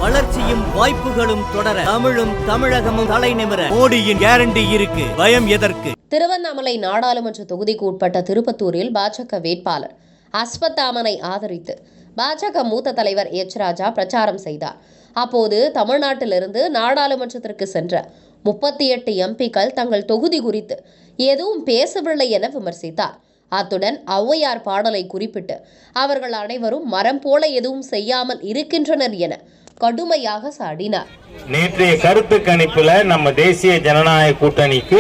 வளர்ச்சியும் வாய்ப்புகளும் தொடர தமிழும் தமிழகமும் தலை நிமிர மோடியின் கேரண்டி இருக்கு, பயம் எதற்கு? திருவண்ணாமலை நாடாளுமன்ற தொகுதிக்கு உட்பட்ட திருப்பத்தூரில் பாஜக வேட்பாளர் அஸ்வத்தாமனை ஆதரித்து பாஜக மூத்த தலைவர் எச் ராஜா பிரச்சாரம் செய்தார். அப்போது தமிழ்நாட்டிலிருந்து நாடாளுமன்றத்திற்கு சென்ற 38 எம்பிக்கள் தங்கள் தொகுதி குறித்து எதுவும் பேசவில்லை என விமர்சித்தார். அத்துடன் ஔவையார் பாடலை குறிப்பிட்டு அவர்கள் அனைவரும் மரம் போல எதுவும் செய்யாமல் இருக்கின்றனர் என கடுமையாக சாடினார். நேற்றைய கருத்து கணிப்புல நம்ம தேசிய ஜனநாயக கூட்டணிக்கு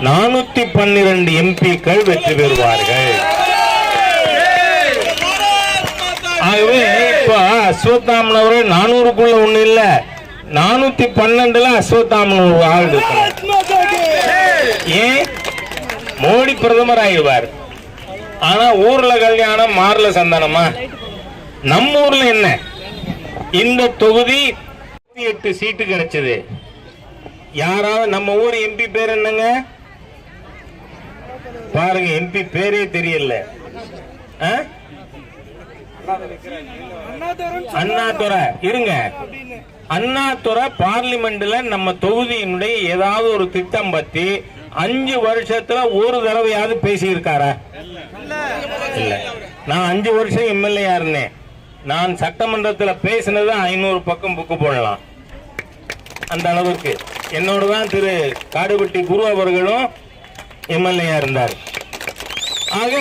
412 எம்பிக்கள் வெற்றி பெறுவார்கள். ஆகவே இப்ப அஸ்வத்தாமன் அவர்கள் 400க்குள்ள ஒண்ணு இல்ல, 412ல அஸ்வத்தாமன் ஒரு ஆள் இருக்கு. ஏன் மோடி பிரதமர் ஆயிடுவார். ஆனா ஊர்ல கல்யாணம் மாறல சந்தானமா? நம்ம ஊர்ல என்ன, இந்த தொகுதி 8 சீட்டு கிடைச்சது. யாராவது நம்ம ஊர் எம்பி பேர் என்னங்க பாருங்க, எம்பி பேரே தெரியல. அண்ணாதுரை இருங்க, அண்ணாதுரை பார்லிமெண்ட்ல நம்ம தொகுதியினுடைய ஏதாவது ஒரு திட்டம் பத்தி 5 வருஷத்துல ஒரு தடவையாவது பேசி இருக்காரா? இல்ல. நான் 5 வருஷம் எம்எல்ஏ இருந்தேன். நான் சட்டமன்றத்தில் பேசினது 500 பக்கம் புக்கு போடலாம். அந்த அளவுக்கு என்னோட தான் திரு காடுபட்டி குரு அவர்களும் எம்எல்ஏ இருந்தார். ஆக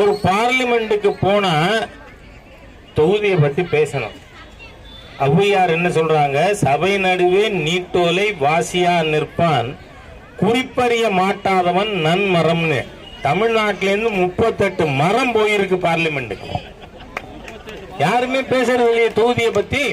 ஒரு பார்லிமெண்ட்டுக்கு போனா தொகுதியை பத்தி பேசணும். ஔவையார் என்ன சொல்றாங்க? சபை நடுவே நீட்டோலை வாசியா நிற்பான், குறிப்பறிய மாட்டாதவன் நன்மரம்னு. தமிழ்நாட்டிலிருந்து 38 மரம் போயிருக்கு பார்லிமெண்ட்டுக்கு. யாருமே பேசுறது இல்லையே தொகுதியை பத்தி.